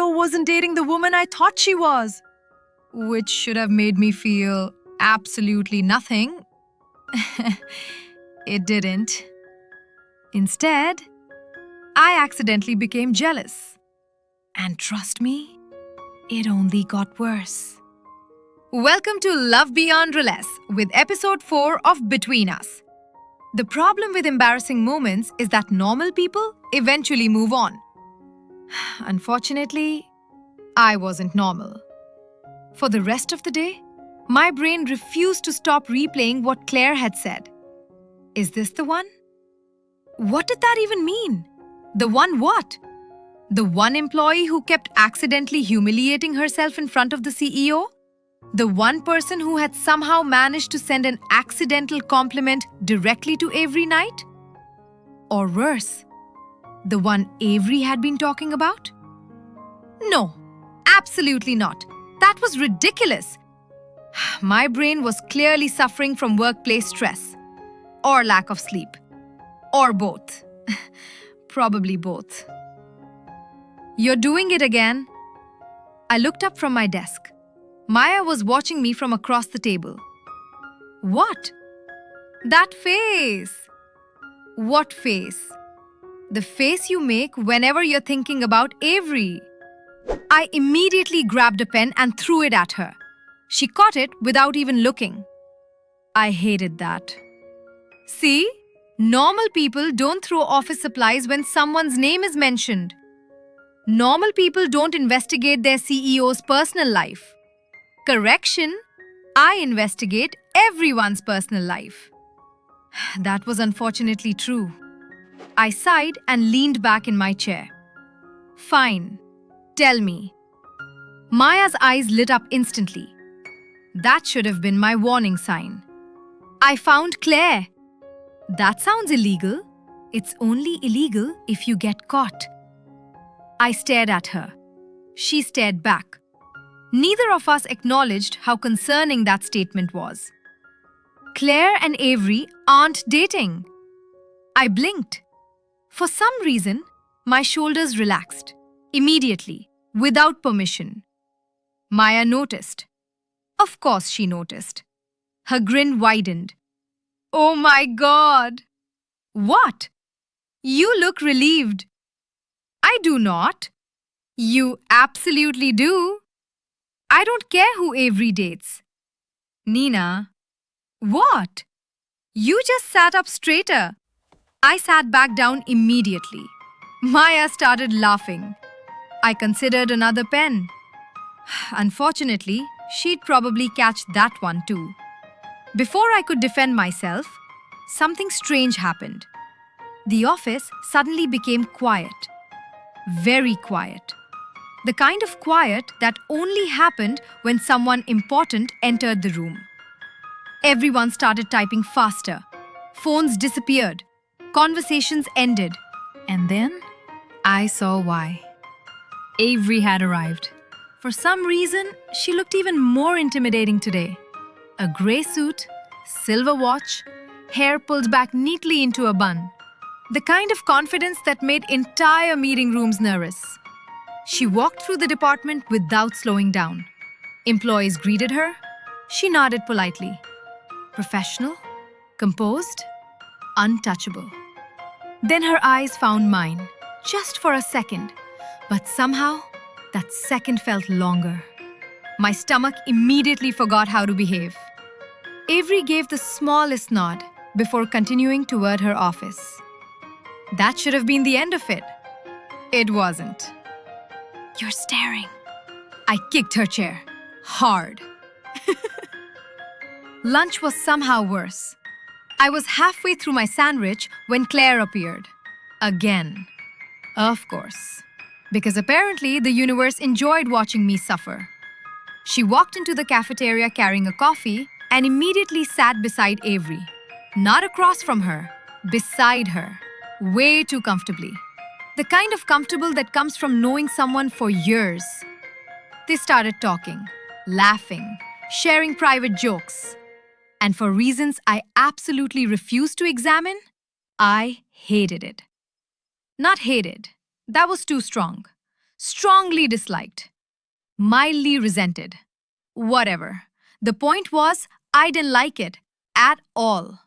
CEO wasn't dating the woman I thought she was. Which should have made me feel absolutely nothing. It didn't. Instead, I accidentally became jealous. And trust me, it only got worse. Welcome to Love BeYoNdRuLeS with episode 4 of Between Us. The problem with embarrassing moments is that normal people eventually move on. Unfortunately, I wasn't normal. For the rest of the day, my brain refused to stop replaying what Claire had said. Is this the one? What did that even mean? The one what? The one employee who kept accidentally humiliating herself in front of the CEO? The one person who had somehow managed to send an accidental compliment directly to Avery night? Or worse, the one Avery had been talking about? No, absolutely not. That was ridiculous. My brain was clearly suffering from workplace stress. Or lack of sleep. Or both. Probably both. You're doing it again. I looked up from my desk. Maya was watching me from across the table. What? That face. What face? The face you make whenever you're thinking about Avery. I immediately grabbed a pen and threw it at her. She caught it without even looking. I hated that. See? Normal people don't throw office supplies when someone's name is mentioned. Normal people don't investigate their CEO's personal life. Correction, I investigate everyone's personal life. That was unfortunately true. I sighed and leaned back in my chair. Fine, tell me. Maya's eyes lit up instantly. That should have been my warning sign. I found Claire. That sounds illegal. It's only illegal if you get caught. I stared at her. She stared back. Neither of us acknowledged how concerning that statement was. Claire and Avery aren't dating. I blinked. For some reason, my shoulders relaxed. Immediately, without permission. Maya noticed. Of course she noticed. Her grin widened. Oh my God! What? You look relieved. I do not. You absolutely do. I don't care who Avery dates. Nina. What? You just sat up straighter. I sat back down immediately. Maya started laughing. I considered another pen. Unfortunately, she'd probably catch that one too. Before I could defend myself, something strange happened. The office suddenly became quiet. Very quiet. The kind of quiet that only happened when someone important entered the room. Everyone started typing faster. Phones disappeared. Conversations ended. And then, I saw why. Avery had arrived. For some reason, she looked even more intimidating today. A grey suit, silver watch, hair pulled back neatly into a bun. The kind of confidence that made entire meeting rooms nervous. She walked through the department without slowing down. Employees greeted her. She nodded politely. Professional, composed, untouchable. Then her eyes found mine, just for a second, but somehow that second felt longer. My stomach immediately forgot how to behave. Avery gave the smallest nod before continuing toward her office. That should have been the end of it. It wasn't. You're staring. I kicked her chair. Hard. Lunch was somehow worse. I was halfway through my sandwich when Claire appeared. Again. Of course. Because apparently the universe enjoyed watching me suffer. She walked into the cafeteria carrying a coffee and immediately sat beside Avery. Not across from her, beside her. Way too comfortably. The kind of comfortable that comes from knowing someone for years. They started talking, laughing, sharing private jokes. And for reasons I absolutely refused to examine, I hated it. Not hated, that was too strong. strongly disliked, mildly resented. Whatever. The point was, I didn't like it at all.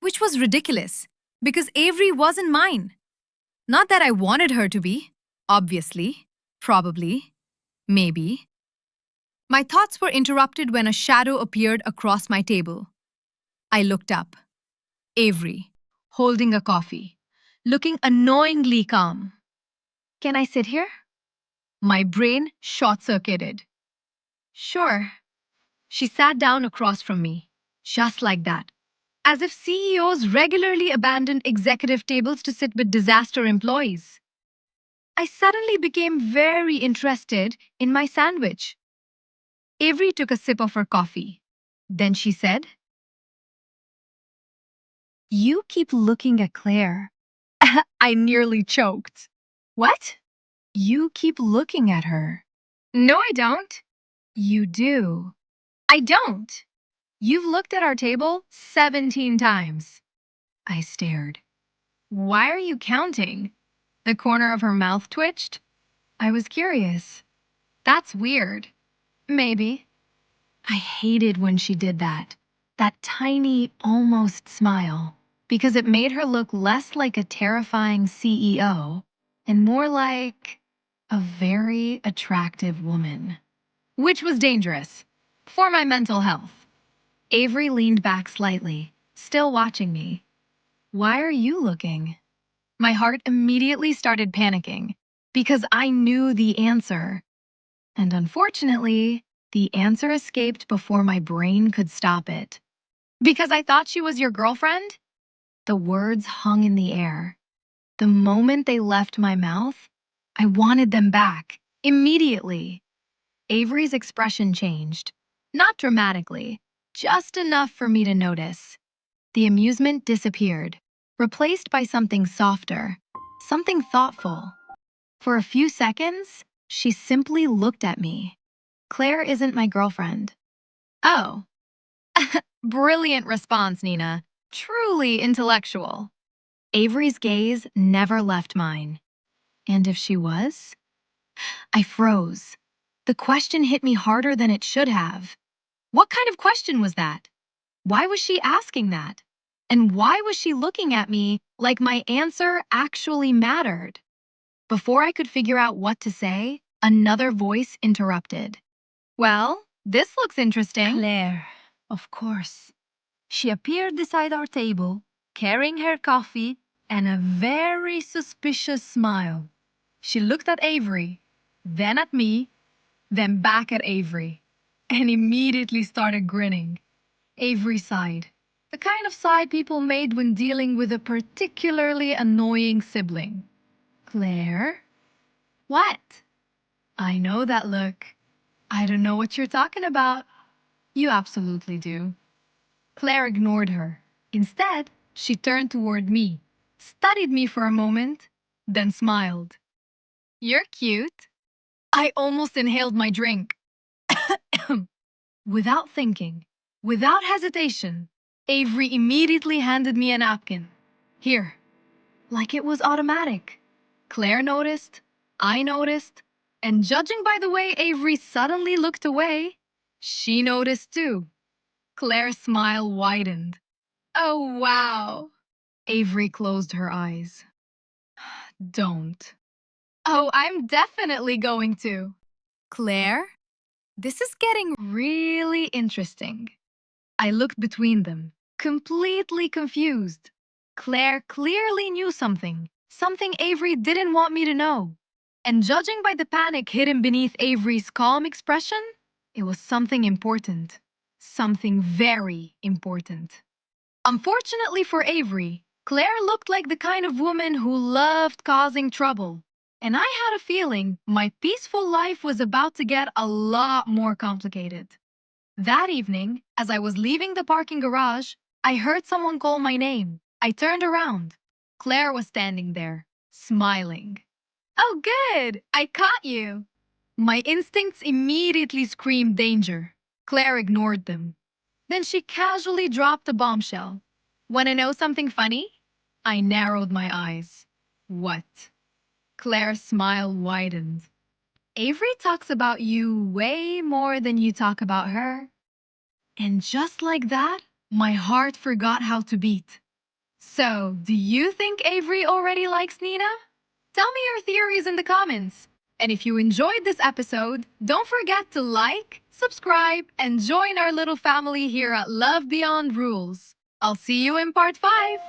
Which was ridiculous, because Avery wasn't mine. Not that I wanted her to be, obviously, probably, maybe. My thoughts were interrupted when a shadow appeared across my table. I looked up. Avery, holding a coffee, looking annoyingly calm. Can I sit here? My brain short-circuited. Sure. She sat down across from me, just like that. As if CEOs regularly abandon executive tables to sit with disaster employees. I suddenly became very interested in my sandwich. Avery took a sip of her coffee. Then she said, "You keep looking at Claire." I nearly choked. What? You keep looking at her. No, I don't. You do. I don't. You've looked at our table 17 times. I stared. Why are you counting? The corner of her mouth twitched. I was curious. That's weird. Maybe. I hated when she did that. That tiny, almost smile. Because it made her look less like a terrifying CEO and more like a very attractive woman. Which was dangerous for my mental health. Avery leaned back slightly, still watching me. Why are you looking? My heart immediately started panicking because I knew the answer. And unfortunately, the answer escaped before my brain could stop it. Because I thought she was your girlfriend? The words hung in the air. The moment they left my mouth, I wanted them back, immediately. Avery's expression changed. Not dramatically, just enough for me to notice. The amusement disappeared, replaced by something softer, something thoughtful. For a few seconds, she simply looked at me. Claire isn't my girlfriend. Oh. Brilliant response, Nina. Truly intellectual. Avery's gaze never left mine. And if she was? I froze. The question hit me harder than it should have. What kind of question was that? Why was she asking that? And why was she looking at me like my answer actually mattered? Before I could figure out what to say, another voice interrupted. Well, this looks interesting. Claire, of course. She appeared beside our table, carrying her coffee and a very suspicious smile. She looked at Avery, then at me, then back at Avery, and immediately started grinning. Avery sighed, the kind of sigh people made when dealing with a particularly annoying sibling. Claire? What? I know that look. I don't know what you're talking about. You absolutely do. Claire ignored her. Instead, she turned toward me, studied me for a moment, then smiled. You're cute. I almost inhaled my drink. Without thinking, without hesitation, Avery immediately handed me a napkin. Here. Like it was automatic. Claire noticed, I noticed, and judging by the way Avery suddenly looked away, she noticed too. Claire's smile widened. Oh, wow. Avery closed her eyes. Don't. Oh, I'm definitely going to. Claire, this is getting Really interesting. I looked between them, completely confused. Claire clearly knew something, something Avery didn't want me to know. And judging by the panic hidden beneath Avery's calm expression, it was something important. Something very important. Unfortunately for Avery, Claire looked like the kind of woman who loved causing trouble. And I had a feeling my peaceful life was about to get a lot more complicated. That evening, as I was leaving the parking garage, I heard someone call my name. I turned around. Claire was standing there, smiling. Oh, good! I caught you! My instincts immediately screamed danger. Claire ignored them. Then she casually dropped a bombshell. Want to know something funny? I narrowed my eyes. What? Claire's smile widened. Avery talks about you way more than you talk about her. And just like that, my heart forgot how to beat. So, do you think Avery already likes Nina? Tell me your theories in the comments. And if you enjoyed this episode, don't forget to like, subscribe, and join our little family here at Love Beyond Rules. I'll see you in part 5.